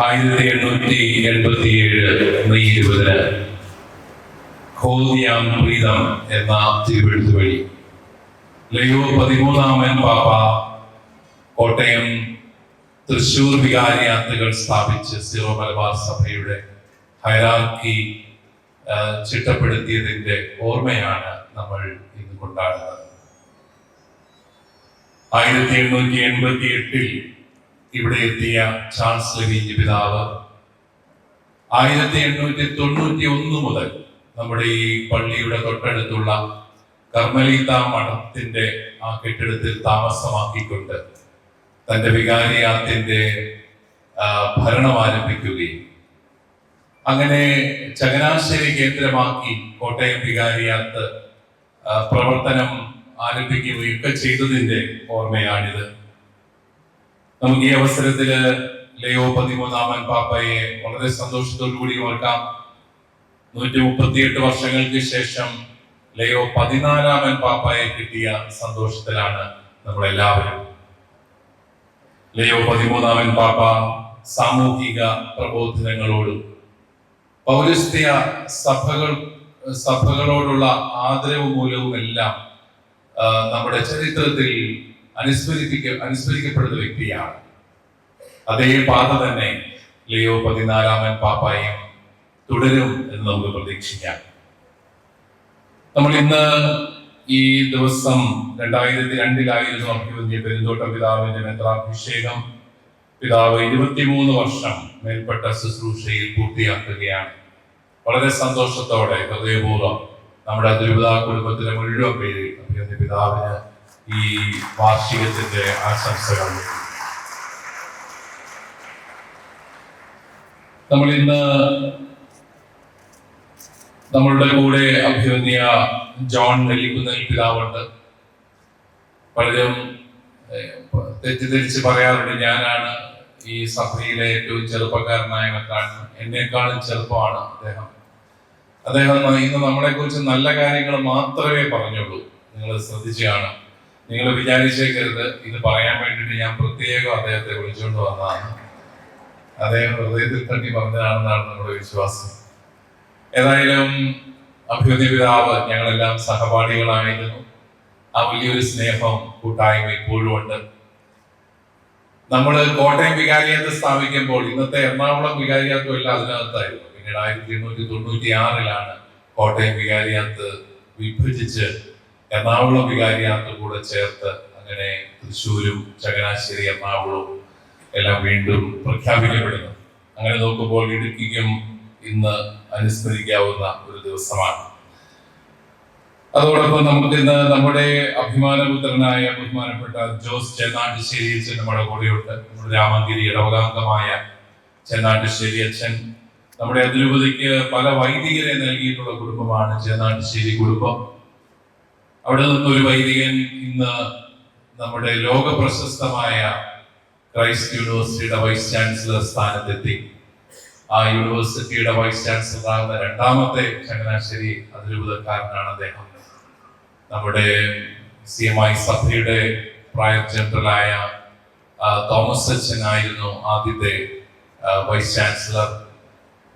1887 May 20 ഖോദിയാം Pritam എന്ന തിരുവെഴുത്ത് വഴി ലയോ 13 പാപ്പ കോട്ടയം തൃശൂർ വികാരിയാത്തുകൾ സ്ഥാപിച്ച് സീറോ മലബാർ സഭയുടെ ഹൈറാർക്കി ചിട്ടപ്പെടുത്തിയതിന്റെ ഓർമ്മയാണ് നമ്മൾ ഇന്ന് കൊണ്ടാടുന്നത്. 1888 ഇവിടെ എത്തിയ ചാൾസ് ലെവിഞ്ച് പിതാവ് 1891 മുതൽ നമ്മുടെ ഈ പള്ളിയുടെ തൊട്ടടുത്തുള്ള കർമ്മലീത്ത മഠത്തിന്റെ ആ കെട്ടിടത്തിൽ താമസമാക്കിക്കൊണ്ട് തന്റെ വികാരിയാത്തിന്റെ ഭരണം ആരംഭിക്കുകയും അങ്ങനെ ചങ്ങനാശ്ശേരി കേന്ദ്രമാക്കി കോട്ടയം വികാരിയാത്ത് പ്രവർത്തനം ആരംഭിക്കുകയും ഒക്കെ ചെയ്തതിന്റെ ഓർമ്മയാണിത്. നമുക്ക് ഈ അവസരത്തില് ലയോ 13 പാപ്പയെ വളരെ സന്തോഷത്തോടു കൂടി ഓർക്കാം. 138 വർഷങ്ങൾക്ക് ശേഷം ലയോ 14 പാപ്പയെ കിട്ടിയ സന്തോഷത്തിലാണ് നമ്മളെല്ലാവരും. ലയോ 13 പാപ്പ സാമൂഹിക പ്രബോധനങ്ങളോടും പൗരസ്ത്യ സഭകളോടുള്ള ആദരവ് മൂലവും എല്ലാം നമ്മുടെ ചരിത്രത്തിൽ അനുസ്മരിക്കപ്പെടുന്ന വ്യക്തിയാണ്. അതേ പാത തന്നെ ലയോ 14 പാപ്പായും തുടരും എന്ന് നമുക്ക് പ്രതീക്ഷിക്കാം. നമ്മൾ ഇന്ന് ഈ ദിവസം 2002 അഭിവന്ധ്യ പെരുന്തോട്ടം പിതാവിന്റെ മെത്രാഭിഷേകം പിതാവ് 23 വർഷം മേൽപ്പെട്ട ശുശ്രൂഷയിൽ പൂർത്തിയാക്കുകയാണ്. വളരെ സന്തോഷത്തോടെ ഹൃദയപൂർവ്വം നമ്മുടെ തിരുവിതാ കുടുംബത്തിലെ മുഴുവൻ പേര് അഭിവന്ധ്യ പിതാവിന് ഈ വാർഷികത്തിന്റെ ആശംസകൾ. നമ്മൾ ഇന്ന് നമ്മളുടെ കൂടെ അഭിവന്ധ്യ ജോൺ നെല്ലിക്കുന്നേൽ പിതാവുണ്ട്. പലരും തെറ്റിദ്ധരിച്ച് പറയാറുണ്ട് ഞാനാണ് ഈ സഭയിലെ ഏറ്റവും ചെറുപ്പക്കാരനായ മെത്രാൻ. എന്നെക്കാളും ചെറുപ്പമാണ് അദ്ദേഹം ഇന്ന് നമ്മളെ കുറിച്ച് നല്ല കാര്യങ്ങൾ മാത്രമേ പറഞ്ഞുള്ളൂ. നിങ്ങൾ ശ്രദ്ധിച്ചു കാണാം. നിങ്ങൾ വിചാരിച്ചേക്കരുത് ഇത് പറയാൻ വേണ്ടിയിട്ട് ഞാൻ പ്രത്യേകം അദ്ദേഹത്തെ വിളിച്ചുകൊണ്ട് വന്നതാണ്. അദ്ദേഹം ഹൃദയത്തിൽ തട്ടി പറഞ്ഞതാണെന്നാണ് നമ്മുടെ വിശ്വാസം. ഏതായാലും അഭിവന്ധ്യ പിതാവ് ഞങ്ങളെല്ലാം സഹപാഠികളായിരുന്നു. ആ വലിയൊരു സ്നേഹം കൂട്ടായ്മ ഇപ്പോഴും ഉണ്ട്. നമ്മൾ കോട്ടയം വികാരിയാത്ത് സ്ഥാപിക്കുമ്പോൾ ഇന്നത്തെ എറണാകുളം വികാരിയാത്തും എല്ലാം അതിനകത്തായിരുന്നു. പിന്നീട് 1896 കോട്ടയം വികാരിയാത്ത് വിഭജിച്ച് എറണാകുളം വികാരിയാത്ത് കൂടെ ചേർത്ത് അങ്ങനെ തൃശ്ശൂരും ചങ്ങനാശ്ശേരി എറണാകുളവും എല്ലാം വീണ്ടും പ്രഖ്യാപിക്കപ്പെടുന്നു. അങ്ങനെ നോക്കുമ്പോൾ ഇടുക്കിക്കും ഇന്ന് അനുസ്മരിക്കാവുന്ന ഒരു ദിവസമാണ്. അതോടൊപ്പം നമുക്ക് ഇന്ന് നമ്മുടെ അഭിമാനപുത്രനായ ബഹുമാനപ്പെട്ട ജോസ് ചെന്നാട്ടുശ്ശേരി അച്ഛൻ നമ്മുടെ കൂടെയുണ്ട്. നമ്മുടെ രാമഗിരി ഇടവകാംഗമായ ചെന്നാട്ടുശ്ശേരി അച്ഛൻ നമ്മുടെ അതിരൂപതയ്ക്ക് പല വൈദികരെ നൽകിയിട്ടുള്ള കുടുംബമാണ് ചെന്നാട്ടുശ്ശേരി കുടുംബം. അവിടെ നിന്നൊരു വൈദികൻ ഇന്ന് നമ്മുടെ ലോക പ്രശസ്തമായ ക്രൈസ്റ്റ് യൂണിവേഴ്സിറ്റിയുടെ വൈസ് ചാൻസലർ സ്ഥാനത്തെത്തി. ആ യൂണിവേഴ്സിറ്റിയുടെ വൈസ് ചാൻസലർ ആകുന്ന 2ാമത്തെ ചങ്ങനാശ്ശേരി അതിരൂപതക്കാരനാണ് അദ്ദേഹം. നമ്മുടെ CMI സഭയുടെ പ്രയർ ജനറലായ തോമസ് അച്ഛൻ ആയിരുന്നു ആദ്യത്തെ വൈസ് ചാൻസലർ.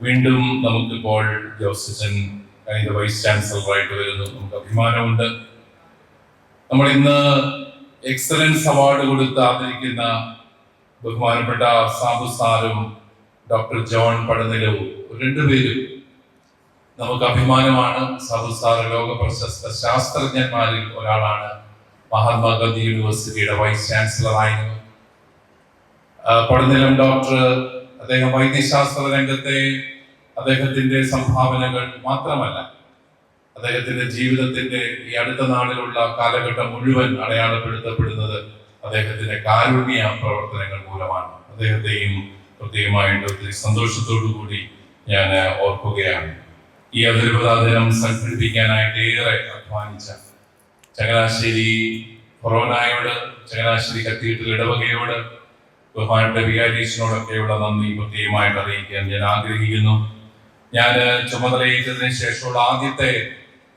വീണ്ടും നമുക്കിപ്പോൾ ജോസച്ചൻ അതിന്റെ വൈസ് ചാൻസലറായിട്ട് വരുന്നു. നമുക്ക് അഭിമാനമുണ്ട്. നമ്മൾ ഇന്ന് എക്സലൻസ് അവാർഡ് കൊടുത്ത് ആദരിക്കുന്ന ബഹുമാനപ്പെട്ട സാബു സാറും ഡോക്ടർ ജോൺ പടനിലവും 2 പേരും നമുക്ക് അഭിമാനമാണ്. സാബു സാർ ലോക പ്രശസ്ത ശാസ്ത്രജ്ഞന്മാരിൽ ഒരാളാണ്. മഹാത്മാഗാന്ധി യൂണിവേഴ്സിറ്റിയുടെ വൈസ് ചാൻസലർ ആയിരുന്നു. പടനിലം ഡോക്ടർ അദ്ദേഹം വൈദ്യശാസ്ത്ര രംഗത്തെ അദ്ദേഹത്തിന്റെ സംഭാവനകൾ മാത്രമല്ല, അദ്ദേഹത്തിന്റെ ജീവിതത്തിന്റെ ഈ അടുത്ത നാളിലുള്ള കാലഘട്ടം മുഴുവൻ അടയാളപ്പെടുത്തപ്പെടുന്നത് അദ്ദേഹത്തിന്റെ കാരുണ്യ പ്രവർത്തനങ്ങൾ മൂലമാണ്. അദ്ദേഹത്തെയും പ്രത്യേകമായിട്ട് ഒത്തിരി സന്തോഷത്തോടു കൂടി ഞാൻ ഓർക്കുകയാണ്. ഈ അതിരൂപതാ ദിനം സംഘടിപ്പിക്കാനായിട്ട് ഏറെ അധ്വാനിച്ച ചങ്ങനാശ്ശേരി കൊറോണയോട്, ചങ്ങനാശ്ശേരി കത്തീഡ്രൽ ഇടവകയോട്, ബഹുമാനപ്പെട്ട വികാരീസിനോടൊക്കെയുള്ള നന്ദി പ്രത്യേകമായിട്ട് അറിയിക്കാൻ ഞാൻ ആഗ്രഹിക്കുന്നു. ഞാൻ ചുമതലയേറ്റതിന് ശേഷമുള്ള ആദ്യത്തെ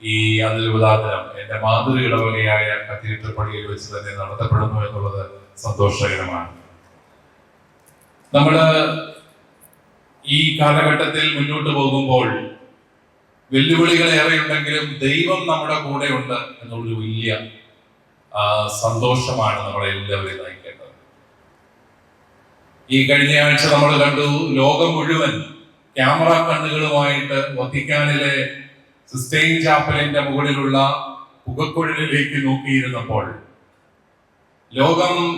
ഈ അതിരൂപതാ ദിനം എന്റെ മാതൃ ഇടവകയായ കത്തീഡ്രൽ പള്ളിയിൽ വെച്ച് തന്നെ നടത്തപ്പെടുന്നു എന്നുള്ളത് സന്തോഷകരമാണ്. നമ്മള് കാലഘട്ടത്തിൽ മുന്നോട്ട് പോകുമ്പോൾ വെല്ലുവിളികൾ ഏറെയുണ്ടെങ്കിലും ദൈവം നമ്മുടെ കൂടെ ഉണ്ട് എന്നുള്ളൊരു വലിയ സന്തോഷമാണ് നമ്മളെ എല്ലാവരെയും നയിക്കേണ്ടത്. ഈ കഴിഞ്ഞ ആഴ്ച നമ്മൾ കണ്ടു, ലോകം മുഴുവൻ ക്യാമറ കണ്ണുകളുമായിട്ട് വത്തിക്കാനിലെ സിസ്റ്റൈൻ ചാപ്പലിന്റെ മുകളിലുള്ള പുകക്കുഴലിലേക്ക് നോക്കിയിരുന്നപ്പോൾ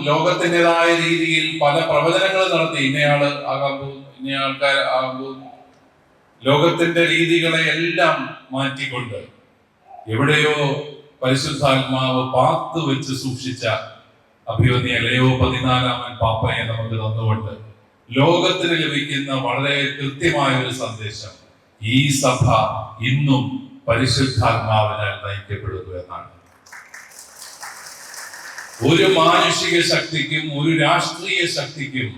ലോകത്തിൻ്റെതായ രീതിയിൽ പല പ്രവചനങ്ങൾ നടത്തി. ഇന്നയാള് ആകാൻ പോകുന്നു, ഇന്ന ആൾക്കാർ ആകാൻ പോകുന്നു. ലോകത്തിന്റെ രീതികളെ എല്ലാം മാറ്റിക്കൊണ്ട് എവിടെയോ പരിശുദ്ധാത്മാവ് പാത്തു വെച്ച് സൂക്ഷിച്ച അഭിവന്യ ലയോ 14 പാപ്പയെ നമുക്ക് തന്നുകൊണ്ട് ലോകത്തിന് ലഭിക്കുന്ന വളരെ കൃത്യമായ ഒരു സന്ദേശം, ഈ സഭ ഇന്നും പരിശുദ്ധാത്മാവിനാൽ നയിക്കപ്പെടുന്നു എന്നാണ്. ഒരു മാനുഷിക ശക്തിക്കും ഒരു രാഷ്ട്രീയ ശക്തിക്കും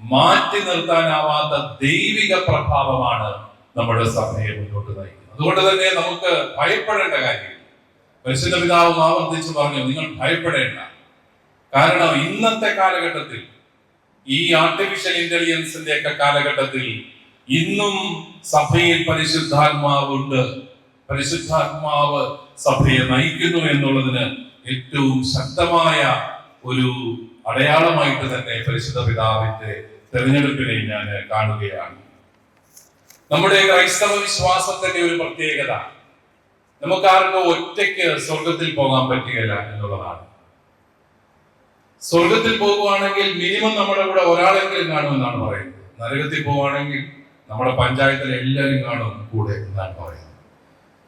മാറ്റി നിർത്താനാവാത്ത ദൈവിക പ്രഭാവമാണ് നമ്മുടെ സഭയെ മുന്നോട്ട് നയിക്കുന്നത്. അതുകൊണ്ട് തന്നെ നമുക്ക് ഭയപ്പെടേണ്ട കാര്യം, പരിശുദ്ധ പിതാവ് ആവർത്തിച്ച് പറഞ്ഞു, നിങ്ങൾ ഭയപ്പെടേണ്ട. കാരണം ഇന്നത്തെ കാലഘട്ടത്തിൽ, ഈ ആർട്ടിഫിഷ്യൽ ഇന്റലിജൻസിന്റെ ഒക്കെ കാലഘട്ടത്തിൽ ഇന്നും സഭയിൽ പരിശുദ്ധാത്മാവുണ്ട്. പരിശുദ്ധാത്മാവ് സഭയെ നയിക്കുന്നു എന്നുള്ളതിന് ഏറ്റവും ശക്തമായ ഒരു അടയാളമായിട്ട് തന്നെ പരിശുദ്ധ പിതാവിന്റെ തെരഞ്ഞെടുപ്പിനെ ഞാൻ കാണുകയാണ്. നമ്മുടെ ക്രൈസ്തവ വിശ്വാസത്തിന്റെ ഒരു പ്രത്യേകത, നമുക്കാർക്കും ഒറ്റയ്ക്ക് സ്വർഗത്തിൽ പോകാൻ പറ്റുകയില്ല എന്നുള്ളതാണ്. സ്വർഗത്തിൽ പോകുവാണെങ്കിൽ മിനിമം നമ്മുടെ കൂടെ ഒരാളെങ്കിലും കാണുമെന്നാണ് പറയുന്നത്. നരകത്തിൽ പോവുകയാണെങ്കിൽ നമ്മുടെ പഞ്ചായത്തിലെ എല്ലാവരും കാണും കൂടെ എന്നാണ് പറയുന്നത്.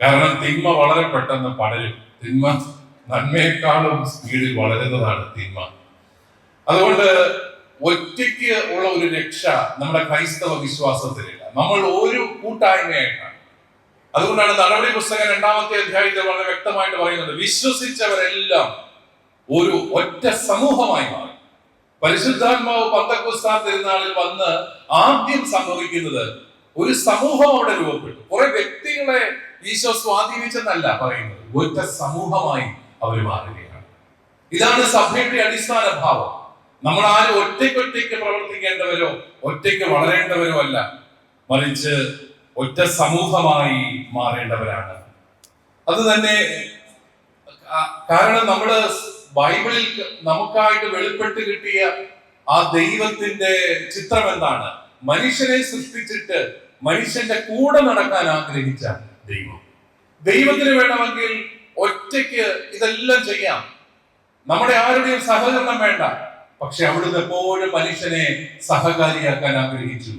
കാരണം തിന്മ വളരെ പെട്ടെന്ന് പടരും. തിന്മ നന്മയെക്കാളും സ്പീഡിൽ വളരുന്നതാണ് തിന്മ. അതുകൊണ്ട് ഒറ്റയ്ക്ക് ഉള്ള ഒരു രക്ഷ നമ്മുടെ ക്രൈസ്തവ വിശ്വാസത്തിലില്ല. നമ്മൾ ഒരു കൂട്ടായ്മയായിട്ടാണ്. അതുകൊണ്ടാണ് നടപടി പുസ്തകം 2-ാമത്തെ അധ്യായത്തിൽ വളരെ വ്യക്തമായിട്ട് പറയുന്നത്, വിശ്വസിച്ചവരെല്ലാം ഒരു ഒറ്റ സമൂഹമായി മാറി. പരിശുദ്ധാത്മാവ് പന്തക്കോസ്താ തിരുനാളിൽ വന്ന് ആദ്യം സംഭവിക്കുന്നത് ഒരു സമൂഹം അവിടെ രൂപപ്പെട്ടു. കുറെ വ്യക്തികളെ ഈശോ സ്വാധീനിച്ചെന്നല്ല പറയുന്നത്, ഒറ്റ സമൂഹമായി അവർ മാറുകയാണ്. ഇതാണ് സഭയുടെ അടിസ്ഥാന ഭാവം. നമ്മൾ ആരും ഒറ്റയ്ക്കൊറ്റയ്ക്ക് പ്രവർത്തിക്കേണ്ടവരോ ഒറ്റയ്ക്ക് വളരേണ്ടവരോ അല്ല, മറിച്ച് ഒറ്റ സമൂഹമായി മാറേണ്ടവരാണ്. അത് തന്നെ കാരണം നമ്മള് ബൈബിളിൽ നമുക്കായിട്ട് വെളിപ്പെട്ട് കിട്ടിയ ആ ദൈവത്തിന്റെ ചിത്രം എന്താണ്? മനുഷ്യനെ സൃഷ്ടിച്ചിട്ട് മനുഷ്യന്റെ കൂടെ നടക്കാൻ ആഗ്രഹിച്ച ദൈവം. ദൈവത്തിന് വേണമെങ്കിൽ ഒറ്റയ്ക്ക് ഇതെല്ലാം ചെയ്യാം, നമ്മുടെ ആരുടെയും സഹകരണം വേണ്ട. പക്ഷെ അവിടുന്ന് എപ്പോഴും മനുഷ്യനെ സഹകാരിയാക്കാൻ ആഗ്രഹിച്ചു.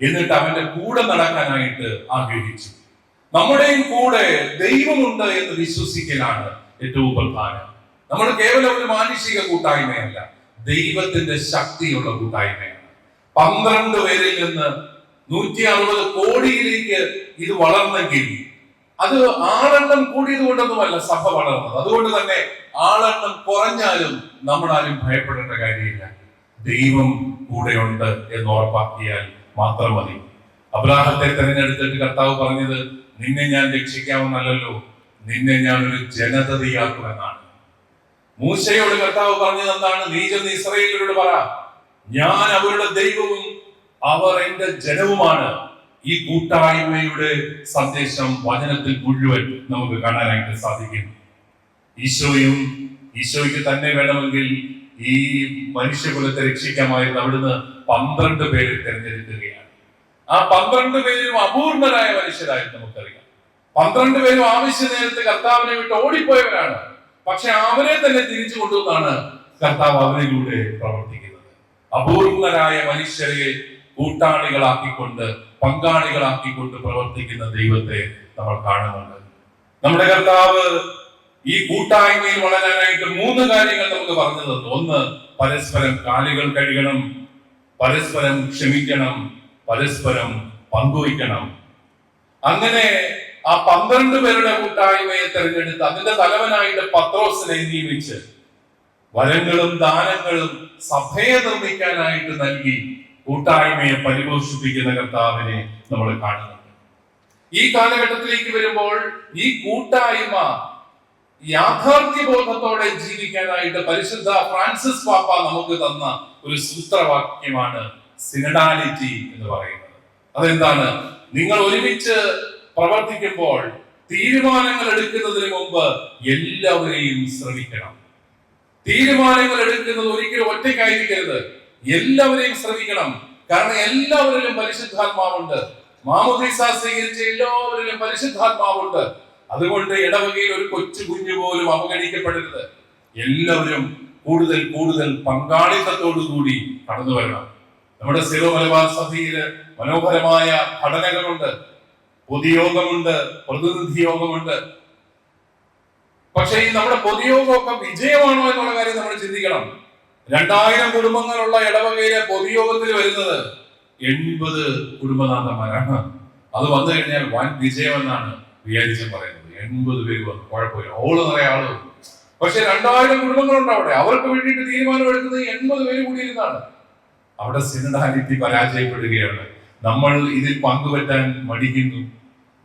എന്നിട്ട് അവന്റെ കൂടെ നടക്കാനായിട്ട് ആഗ്രഹിച്ചു. നമ്മുടെയും കൂടെ ദൈവമുണ്ട് എന്ന് വിശ്വസിക്കലാണ് ഏറ്റവും പ്രധാനം. നമ്മൾ കേവലം ഒരു മാനുഷിക കൂട്ടായ്മയല്ല, ദൈവത്തിന്റെ ശക്തിയുള്ള കൂട്ടായ്മയാണ്. 12 പേരിൽ നിന്ന് 160 കോടിയിലേക്ക് ഇത് വളർന്നെങ്കിൽ അത് ആളെണ്ണം കൂടിയത് കൊണ്ടൊന്നുമല്ല സഭ വളർന്നത്. അതുകൊണ്ട് തന്നെ ആളെണ്ണം കുറഞ്ഞാലും നമ്മളാരും ഭയപ്പെടേണ്ട കാര്യമില്ല. ദൈവം കൂടെയുണ്ട് എന്ന് ഉറപ്പാക്കിയാൽ മാത്രം മതി. അബ്രാഹത്തെ തെരഞ്ഞെടുത്തിട്ട് കർത്താവ് പറഞ്ഞത്, നിന്നെ ഞാൻ രക്ഷിക്കാമെന്നല്ലോ, നിന്നെ ഞാൻ ഒരു ജനതയാക്കുമെന്നാണ്. മൂശയോട് കർത്താവ് പറഞ്ഞത് എന്താണ്? നീ ചെന്ന് ഇസ്രായേലിനോട് പറ, ഞാൻ അവരുടെ ദൈവവും അവർ എന്റെ ജനവുമാണ്. ഈ കൂട്ടായ്മയുടെ സന്ദേശം വചനത്തിൽ മുഴുവൻ നമുക്ക് കാണാനായിട്ട് സാധിക്കും. ഈശോയ്ക്ക് തന്നെ വേണമെങ്കിൽ ഈ മനുഷ്യകുലത്തെ രക്ഷിക്കാമായിരുന്നു. അവിടുന്ന് 12 പേരെ തിരഞ്ഞെടുക്കുകയാണ്. ആ 12 പേരും അപൂർണരായ മനുഷ്യരായിരുന്നു. നമുക്കറിയാം, 12 പേരും ആവശ്യ നേരത്ത് കർത്താവിനെ വിട്ട് ഓടിപ്പോയവരാണ്. പക്ഷെ അവരെ തന്നെ തിരിച്ചു കൊണ്ടുവന്നാണ് കർത്താവ് അവരിലൂടെ പ്രവർത്തിക്കുന്നത്. അപൂർണരായ മനുഷ്യരെ കൂട്ടാളികളാക്കിക്കൊണ്ട്, പങ്കാളികളാക്കിക്കൊണ്ട് പ്രവർത്തിക്കുന്ന ദൈവത്തെ നമ്മൾ കാണുന്നുണ്ട്. നമ്മുടെ കർത്താവ് ഈ കൂട്ടായ്മയിൽ വളരാനായിട്ട് 3 കാര്യങ്ങൾ നമുക്ക് പറഞ്ഞു തന്നു. ഒന്ന്, പരസ്പരം കാലുകൾ കഴുകണം, പരസ്പരം ക്ഷമിക്കണം, പരസ്പരം പങ്കുവയ്ക്കണം. അങ്ങനെ ആ 12 പേരുടെ കൂട്ടായ്മയെ തെരഞ്ഞെടുത്ത് അതിന്റെ തലവനായിട്ട് പത്രോസിനെ നിയമിച്ച് വരങ്ങളും ദാനങ്ങളും സഭയെ നിർമ്മിക്കാനായിട്ട് നൽകി കൂട്ടായ്മയെ പരിപോഷിപ്പിക്കുന്ന കർത്താവിനെ നമ്മൾ കാണുന്നുണ്ട്. ഈ കാലഘട്ടത്തിലേക്ക് വരുമ്പോൾ ഈ കൂട്ടായ്മ യാഥാർത്ഥ്യബോധത്തോടെ ജീവിക്കാനായിട്ട് പരിശുദ്ധ ഫ്രാൻസിസ് പാപ്പ നമുക്ക് തന്ന ഒരു സൂത്രവാക്യമാണ് സിനഡാലിറ്റി എന്ന് പറയുന്നത്. അതെന്താണ്? നിങ്ങൾ ഒരുമിച്ച് പ്രവർത്തിക്കുമ്പോൾ തീരുമാനങ്ങൾ എടുക്കുന്നതിന് മുമ്പ് എല്ലാവരെയും ശ്രമിക്കണം. തീരുമാനങ്ങൾ എടുക്കുന്നത് ഒരിക്കലും ഒറ്റയ്ക്കായിരിക്കരുത്, എല്ലാവരെയും ശ്രമിക്കണം. കാരണം എല്ലാവരിലും പരിശുദ്ധാത്മാവുണ്ട്. മാമോദീസ സ്വീകരിച്ച എല്ലാവരിലും പരിശുദ്ധാത്മാവുണ്ട്. അതുകൊണ്ട് ഇടവകയിൽ ഒരു കൊച്ചു കുഞ്ഞു പോലും അവഗണിക്കപ്പെടരുത്. എല്ലാവരും കൂടുതൽ കൂടുതൽ പങ്കാളിത്തത്തോടു കൂടി കടന്നു വരണം. നമ്മുടെ സിറോ മലബാർ സഭയില് മനോഹരമായ ഘടനകളുണ്ട്, പൊതുയോഗമുണ്ട്, പ്രതിനിധി യോഗമുണ്ട്. പക്ഷെ ഈ നമ്മുടെ പൊതുയോഗമൊക്കെ വിജയമാണോ എന്നുള്ള കാര്യം നമ്മൾ ചിന്തിക്കണം. 2000 കുടുംബങ്ങളുള്ള ഇടവകയിലെ പൊതുയോഗത്തിൽ വരുന്നത് 80 കുടുംബനാഥന്മാരാണ്. അത് വന്നു കഴിഞ്ഞാൽ വൻ വിജയമെന്നാണ് വിചാരിച്ച് പറയുന്നത്. 80 പേര് വന്നു, കുഴപ്പമില്ല, ഓള് നിറയെ ആള്. പക്ഷെ 2000 കുടുംബങ്ങളുണ്ട് അവിടെ. അവർക്ക് വേണ്ടിയിട്ട് തീരുമാനം എടുക്കുന്നത് 80 പേര് കൂടിയിരുന്നാണ്. അവിടെ സിനഡാലിറ്റി പരാജയപ്പെടുകയാണ്. നമ്മൾ ഇതിൽ പങ്കുപറ്റാൻ മടിക്കുന്നു,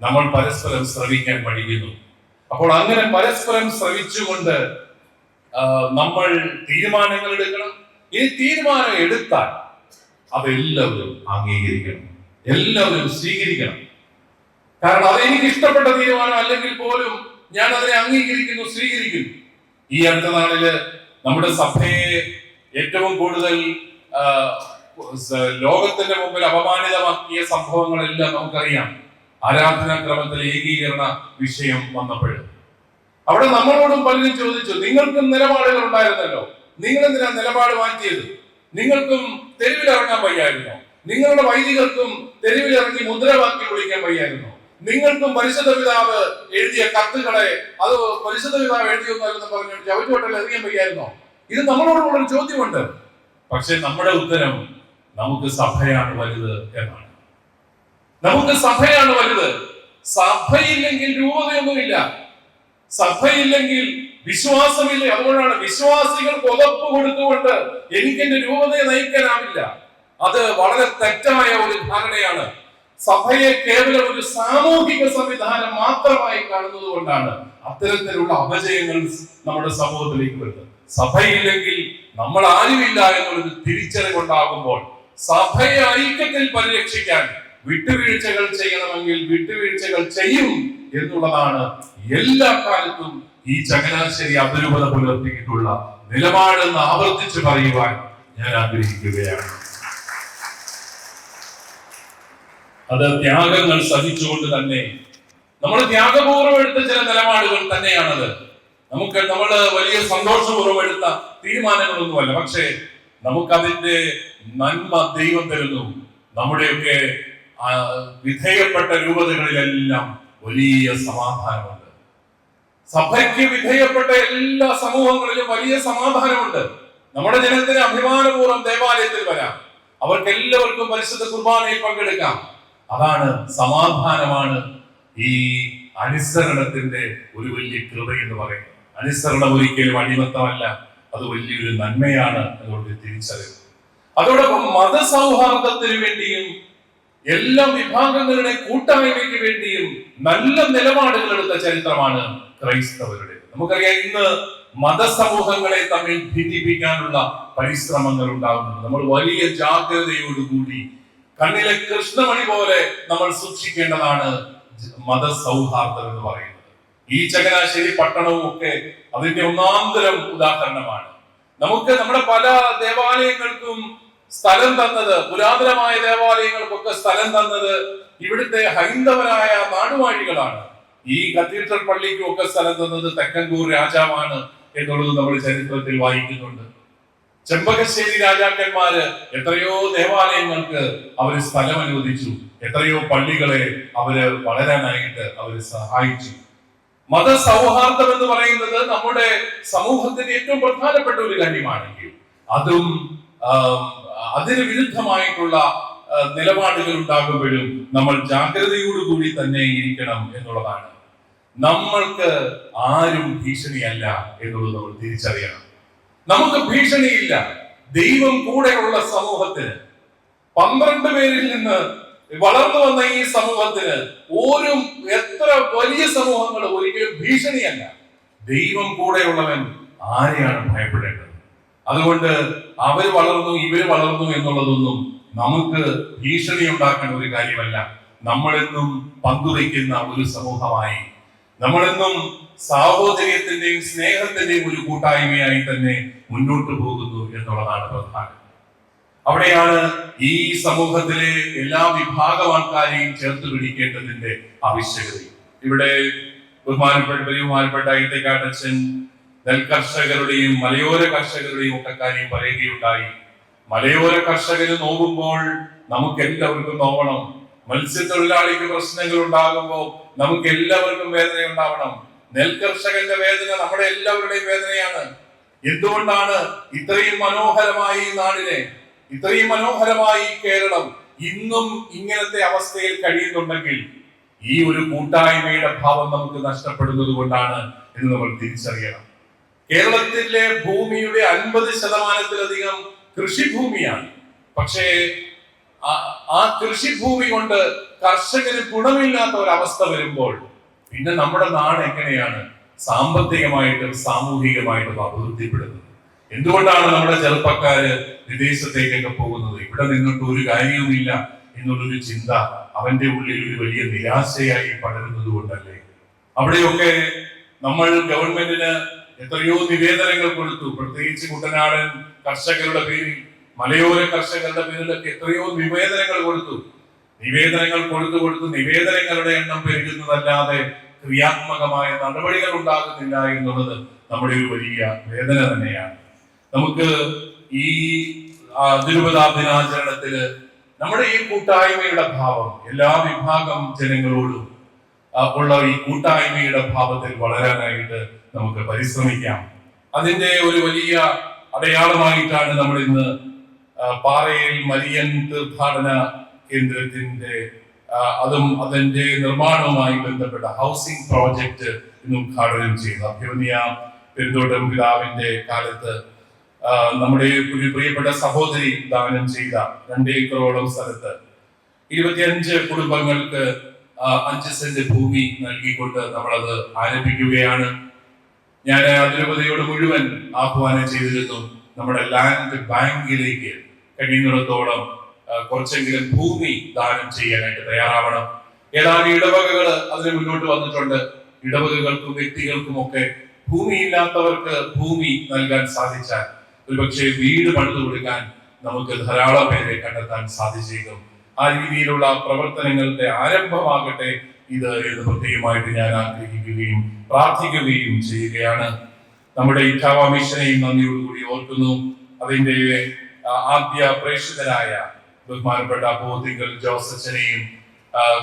നമ്മൾ പരസ്പരം ശ്രവിക്കാൻ മടിക്കുന്നു. അപ്പോൾ അങ്ങനെ പരസ്പരം ശ്രവിച്ചുകൊണ്ട് നമ്മൾ തീരുമാനങ്ങൾ എടുക്കണം. ഈ തീരുമാനം എടുത്താൽ അതെല്ലാവരും അംഗീകരിക്കണം, എല്ലാവരും സ്വീകരിക്കണം. കാരണം അതെനിക്ക് ഇഷ്ടപ്പെട്ട തീരുമാനം അല്ലെങ്കിൽ പോലും ഞാൻ അതിനെ അംഗീകരിക്കുന്നു, സ്വീകരിക്കുന്നു. ഈ അടുത്ത നാളില് നമ്മുടെ സഭയെ ഏറ്റവും കൂടുതൽ ലോകത്തിന്റെ മുമ്പിൽ അപമാനിതമാക്കിയ സംഭവങ്ങളെല്ലാം നമുക്കറിയാം. ആരാധനാക്രമത്തിൽ ഏകീകരണ വിഷയം വന്നപ്പോൾ അവിടെ നമ്മളോടും പലരും ചോദിച്ചു, നിങ്ങൾക്കും നിലപാടുകൾ ഉണ്ടായിരുന്നല്ലോ, നിങ്ങൾ എന്തിനാ നിലപാട് മാറ്റിയത്? നിങ്ങൾക്കും തെരുവിലിറങ്ങാൻ വയ്യായിരുന്നോ? നിങ്ങളുടെ വൈദികർക്കും തെരുവിലിറങ്ങി മുദ്രാവാക്യം വിളിക്കാൻ വയ്യായിരുന്നോ? നിങ്ങൾക്കും പരിശുദ്ധ പിതാവ് എഴുതിയ കത്തുകളെ അത് പരിശുദ്ധ പിതാവ് എഴുതിയൊന്നല്ലെന്ന് പറഞ്ഞു ചവിറ്റുകൊട്ടൽ എറിയാൻ വയ്യായിരുന്നോ? ഇത് നമ്മളോടുള്ളൊരു ചോദ്യമുണ്ട്. പക്ഷെ നമ്മുടെ ഉത്തരം നമുക്ക് സഭയാണ് വലുത് എന്നാണ്. നമുക്ക് സഭയാണ് വലുത്. സഭയില്ലെങ്കിൽ രൂപതയൊന്നുമില്ല, സഭയില്ലെങ്കിൽ വിശ്വാസമില്ല. അതുകൊണ്ടാണ് വിശ്വാസികൾക്ക് ഉറപ്പ് കൊടുത്തുകൊണ്ട് എനിക്ക് എന്റെ രൂപതയെ നയിക്കാനാവില്ല. അത് വളരെ തെറ്റായ ഒരു ധാരണയാണ്. സഭയെ കേവലം ഒരു സാമൂഹിക സംവിധാനം മാത്രമായി കാണുന്നത് കൊണ്ടാണ് അത്തരത്തിലുള്ള അപജയങ്ങൾ നമ്മുടെ സമൂഹത്തിലേക്ക് വരുന്നത്. സഭയില്ലെങ്കിൽ നമ്മൾ ആരുമില്ല എന്നുള്ളൊരു തിരിച്ചറിവുണ്ടാകുമ്പോൾ സഭയെ ഐക്യത്തിൽ പരിരക്ഷിക്കാൻ വിട്ടുവീഴ്ചകൾ ചെയ്യണമെങ്കിൽ വിട്ടുവീഴ്ചകൾ ചെയ്യും എന്നുള്ളതാണ് എല്ലാ കാലത്തും ഈ ചങ്ങനാശ്ശേരി അതിരൂപത പുലർത്തിയിട്ടുള്ള നിലപാടെന്ന് ആവർത്തിച്ച് പറയുവാൻ ഞാൻ ആഗ്രഹിക്കുകയാണ്. അത് ത്യാഗങ്ങൾ സഹിച്ചുകൊണ്ട് തന്നെ നമ്മൾ ത്യാഗപൂർവ്വം എടുത്ത ചില നിലപാടുകൾ തന്നെയാണത്. നമ്മള് വലിയ സന്തോഷപൂർവ്വം എടുത്ത തീരുമാനങ്ങളൊന്നുമല്ല. പക്ഷേ നമുക്കതിന്റെ നന്മ ദൈവം തരുന്നു. നമ്മുടെയൊക്കെ വിധേയപ്പെട്ട രൂപതകളിലെല്ലാം വലിയ സമാധാനമുണ്ട്. സഭയ്ക്ക് വിധേയപ്പെട്ട എല്ലാ സമൂഹങ്ങളിലും വലിയ സമാധാനമുണ്ട്. നമ്മുടെ ജനത്തിന് അഭിമാനപൂർവ്വം ദേവാലയത്തിൽ വരാം, അവർക്ക് എല്ലാവർക്കും പരിശുദ്ധ കുർബാനയിൽ പങ്കെടുക്കാം. അതാണ് സമാധാനമാണ് ഈ അനുസരണത്തിന്റെ ഒരു വലിയ കൃപ എന്ന് പറയുന്നത്. അനുസരണം ഒരിക്കലും അടിമത്തമല്ല, അത് വലിയൊരു നന്മയാണ് എന്നുള്ളത് തിരിച്ചറിവ്. അതോടൊപ്പം മതസൗഹാർദ്ദത്തിന് വേണ്ടിയും എല്ലാ വിഭാഗങ്ങളുടെ കൂട്ടായ്മയ്ക്ക് വേണ്ടിയും നല്ല നിലപാടുകൾ എടുത്ത ചരിത്രമാണ് ക്രൈസ്തവരുടെ. നമുക്കറിയാം, ഇന്ന് മതസമൂഹങ്ങളെ തമ്മിൽ ഭിന്നിപ്പിക്കാനുള്ള പരിശ്രമങ്ങൾ ഉണ്ടാകുന്നുണ്ട്. നമ്മൾ വലിയ ജാഗ്രതയോടുകൂടി കണ്ണിലെ കൃഷ്ണമണി പോലെ നമ്മൾ സൂക്ഷിക്കേണ്ടതാണ് മതസൗഹാർദ്ദം എന്ന് പറയുന്നത്. ഈ ചങ്ങനാശ്ശേരി പട്ടണവും ഒക്കെ അതിന്റെ ഒന്നാന്തരം ഉദാഹരണമാണ്. നമുക്ക് നമ്മുടെ പല ദേവാലയങ്ങൾക്കും സ്ഥലം തന്നത്, പുരാതനമായ ദേവാലയങ്ങൾക്കൊക്കെ സ്ഥലം തന്നത് ഇവിടുത്തെ ഹൈന്ദവരായ നാടുവാഴികളാണ്. ഈ കത്തീഡ്രൽ പള്ളിക്കും ഒക്കെ സ്ഥലം തന്നത് തെക്കൻകൂർ രാജാവാണ് എന്നുള്ളത് നമ്മൾ ചരിത്രത്തിൽ വായിക്കുന്നുണ്ട്. ചെമ്പകശ്ശേരി രാജാക്കന്മാര് എത്രയോ ദേവാലയങ്ങൾക്ക് അവര് സ്ഥലം അനുവദിച്ചു, എത്രയോ പള്ളികളെ അവര് വളരാനായിട്ട് അവര് സഹായിച്ചു. മതസൗഹാർദ്ദം എന്ന് പറയുന്നത് നമ്മുടെ സമൂഹത്തിന്റെ ഏറ്റവും പ്രധാനപ്പെട്ട ഒരു കാര്യമാണെങ്കിൽ അതും അതിന് വിരുദ്ധമായിട്ടുള്ള നിലപാടുകൾ ഉണ്ടാകുമ്പോഴും നമ്മൾ ജാഗ്രതയോടുകൂടി തന്നെ ഇരിക്കണം എന്നുള്ളതാണ്. നമ്മൾക്ക് ആരും ഭീഷണിയല്ല എന്നുള്ളത് നമ്മൾ തിരിച്ചറിയണം. നമുക്ക് ഭീഷണിയില്ല. ദൈവം കൂടെയുള്ള സമൂഹത്തിന്, 12 പേരിൽ നിന്ന് വളർന്നു വന്ന ഈ സമൂഹത്തിന് എത്ര വലിയ സമൂഹങ്ങൾ ഒരിക്കലും ഭീഷണിയല്ല. ദൈവം കൂടെയുള്ളവൻ ആരെയാണ് ഭയപ്പെടേണ്ടത്? അതുകൊണ്ട് അവര് വളർന്നു ഇവര് വളർന്നു എന്നുള്ളതൊന്നും നമുക്ക് ഭീഷണി ഉണ്ടാക്കേണ്ട ഒരു കാര്യമല്ല. നമ്മളെന്നും പങ്കുവയ്ക്കുന്ന ഒരു സമൂഹമായി, നമ്മളെന്നും സാഹോദര്യത്തിന്റെയും സ്നേഹത്തിന്റെയും ഒരു കൂട്ടായ്മയായി തന്നെ മുന്നോട്ട് പോകുന്നു എന്നുള്ളതാണ് പ്രധാനം. അവിടെയാണ് ഈ സമൂഹത്തിലെ എല്ലാ വിഭാഗം ആൾക്കാരെയും ചേർത്ത് പിടിക്കേണ്ടതിന്റെ ആവശ്യകത. ഇവിടെ ബഹുമാനപ്പെട്ട ഇട്ടേക്കാട്ടച്ചൻ നെൽകർഷകരുടെയും മലയോര കർഷകരുടെയും ഒക്കെ കാര്യം പറയുകയുണ്ടായി. മലയോര കർഷകര് നോവുമ്പോൾ നമുക്ക് എല്ലാവർക്കും നോവണം. മത്സ്യത്തൊഴിലാളിക്ക് പ്രശ്നങ്ങൾ ഉണ്ടാകുമ്പോൾ നമുക്ക് എല്ലാവർക്കും വേദന ഉണ്ടാവണം. നെൽകർഷകന്റെ വേദന നമ്മുടെ എല്ലാവരുടെയും വേദനയാണ്. എന്തുകൊണ്ടാണ് ഇത്രയും മനോഹരമായി ഈ നാടിനെ, ഇത്രയും മനോഹരമായി കേരളം ഇന്നും ഇങ്ങനത്തെ അവസ്ഥയിൽ കഴിയുന്നുണ്ടെങ്കിൽ ഈ ഒരു കൂട്ടായ്മയുടെ ഭാവം നമുക്ക് നഷ്ടപ്പെടുന്നത് കൊണ്ടാണ് എന്ന് നമ്മൾ തിരിച്ചറിയണം. കേരളത്തിലെ ഭൂമിയുടെ 50% കൃഷിഭൂമിയാണ്. പക്ഷേ ആ കൃഷിഭൂമി കൊണ്ട് കർഷകന് ഗുണമില്ലാത്ത ഒരവസ്ഥ വരുമ്പോൾ പിന്നെ നമ്മുടെ നാട് എങ്ങനെയാണ് സാമ്പത്തികമായിട്ടും സാമൂഹികമായിട്ടും അഭിവൃദ്ധിപ്പെടുന്നത്? എന്തുകൊണ്ടാണ് നമ്മുടെ ചെറുപ്പക്കാര് വിദേശത്തേക്കൊക്കെ പോകുന്നത്? ഇവിടെ നിന്നിട്ട് ഒരു കാര്യവുമില്ല എന്നുള്ളൊരു ചിന്ത അവന്റെ ഉള്ളിൽ ഒരു വലിയ നിരാശയായി പടരുന്നത് കൊണ്ടല്ലേ? അവിടെയൊക്കെ നമ്മൾ ഗവൺമെന്റിന് എത്രയോ നിവേദനങ്ങൾ കൊടുത്തു. പ്രത്യേകിച്ച് കുട്ടനാടൻ കർഷകരുടെ പേരിൽ, മലയോര കർഷകരുടെ പേരിലൊക്കെ എത്രയോ നിവേദനങ്ങൾ കൊടുത്തു. നിവേദനങ്ങളുടെ എണ്ണം പെരുകുന്നതല്ലാതെ ക്രിയാത്മകമായ നടപടികൾ ഉണ്ടാകുന്നില്ല എന്നുള്ളത് നമ്മുടെ ഒരു വലിയ വേദന തന്നെയാണ്. നമുക്ക് ഈ തിരുവതാ ദിനാചരണത്തില് നമ്മുടെ ഈ കൂട്ടായ്മയുടെ ഭാവം, എല്ലാ വിഭാഗം ജനങ്ങളോടും ഉള്ള ഈ കൂട്ടായ്മയുടെ ഭാവത്തിൽ വളരാനായിട്ട് നമുക്ക് പരിശ്രമിക്കാം. അതിന്റെ ഒരു വലിയ അടയാളമായിട്ടാണ് നമ്മൾ ഇന്ന് പാറയിൽ മരിയൻ തീർത്ഥാടന കേന്ദ്രത്തിന്റെ അതിന്റെ നിർമ്മാണവുമായി ബന്ധപ്പെട്ട ഹൗസിംഗ് പ്രോജക്റ്റ് ഇന്ന് ഉദ്ഘാടനം ചെയ്തു. അഭ്യുന്നിയ പെരുന്തോട്ടം പിതാവിന്റെ കാലത്ത് നമ്മുടെ ഒരു പ്രിയപ്പെട്ട സഹോദരി ദാനം ചെയ്ത 2 ഏക്കറോളം സ്ഥലത്ത് 25 കുടുംബങ്ങൾക്ക് 5 സെന്റ് ഭൂമി നൽകിക്കൊണ്ട് നമ്മളത് ആരംഭിക്കുകയാണ്. ഞാൻ അതിരൂപതയോട് മുഴുവൻ ആഹ്വാനം ചെയ്തിരുന്നു, നമ്മുടെ ലാൻഡ് ബാങ്കിലേക്ക് കഴിയുന്നിടത്തോളം കുറച്ചെങ്കിലും ഭൂമി ദാനം ചെയ്യാനായിട്ട് തയ്യാറാവണം. ഏതാനും ഇടവകകൾ അതിന് മുന്നോട്ട് വന്നിട്ടുണ്ട്. ഇടവകകൾക്കും വ്യക്തികൾക്കും ഒക്കെ ഭൂമിയില്ലാത്തവർക്ക് ഭൂമി നൽകാൻ സാധിച്ചാൽ ഒരുപക്ഷെ വീട് പണിതു കൊടുക്കാൻ നമുക്ക് ധാരാളം പേരെ കണ്ടെത്താൻ സാധിച്ചേക്കും. ആ രീതിയിലുള്ള പ്രവർത്തനങ്ങളുടെ ആരംഭമാകട്ടെ ഇത് എന്ന് പ്രത്യേകമായിട്ട് ഞാൻ ആഗ്രഹിക്കുകയും പ്രാർത്ഥിക്കുകയും ചെയ്യുകയാണ്. നമ്മുടെ ഇറ്റാവ മിഷനെയും നന്ദിയോടുകൂടി ഓർക്കുന്നു. അതിന്റെ ആദ്യ പ്രേക്ഷിതരായ ബഹുമാനപ്പെട്ട പോത്തിങ്കൽ ജോസച്ചനെയും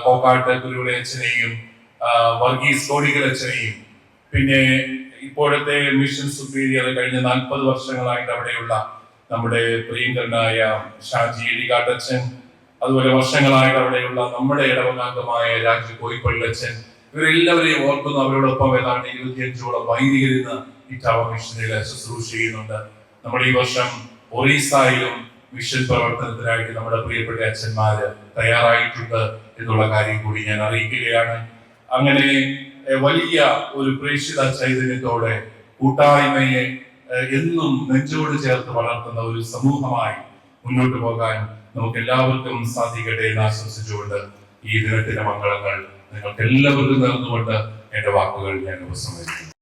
കോക്കാട്ട് കുരുവിളയച്ചനെയും വർഗീസ് കോടികളച്ചനെയും പിന്നെ ഇപ്പോഴത്തെ മിഷൻ സുപ്പീരിയർ കഴിഞ്ഞ 40 വർഷങ്ങളായിട്ട് അവിടെയുള്ള നമ്മുടെ പ്രിയങ്കരനായ ഷാജി എലികാട്ടച്ചൻ, അതുപോലെ വർഷങ്ങളായിട്ട് അവിടെയുള്ള നമ്മുടെ ഇടവകാംഗമായ രാജു കോയിപ്പള്ളിയച്ചൻ, ഇവരെല്ലാവരെയും ഓർക്കുന്നു. അവരോടൊപ്പം ഏതാണ്ട് 25ഓളം വൈദികരിന്ന് ഇറ്റാവ മിഷനിൽ ശുശ്രൂഷ ചെയ്യുന്നുണ്ട്. നമ്മൾ ഈ വർഷം ഒറീസയിലും മിഷൻ പ്രവർത്തനത്തിനായിട്ട് നമ്മുടെ പ്രിയപ്പെട്ട അച്ഛന്മാര് തയ്യാറായിട്ടുണ്ട് എന്നുള്ള കാര്യം കൂടി ഞാൻ അറിയിക്കുകയാണ്. അങ്ങനെ വലിയ ഒരു പ്രേക്ഷിത ചൈതന്യത്തോടെ കൂട്ടായ്മയെ എന്നും നെഞ്ചോട് ചേർത്ത് വളർത്തുന്ന ഒരു സമൂഹമായി മുന്നോട്ട് പോകാൻ നമുക്ക് എല്ലാവർക്കും സാധിക്കട്ടെ എന്ന് ആശംസിച്ചുകൊണ്ട് ഈ ദിനത്തിന്റെ മംഗളങ്ങൾ നിങ്ങൾക്ക് എല്ലാവർക്കും നേർന്നുകൊണ്ട് എന്റെ വാക്കുകൾ ഞാൻ ഉപസംഹരിക്കുന്നു.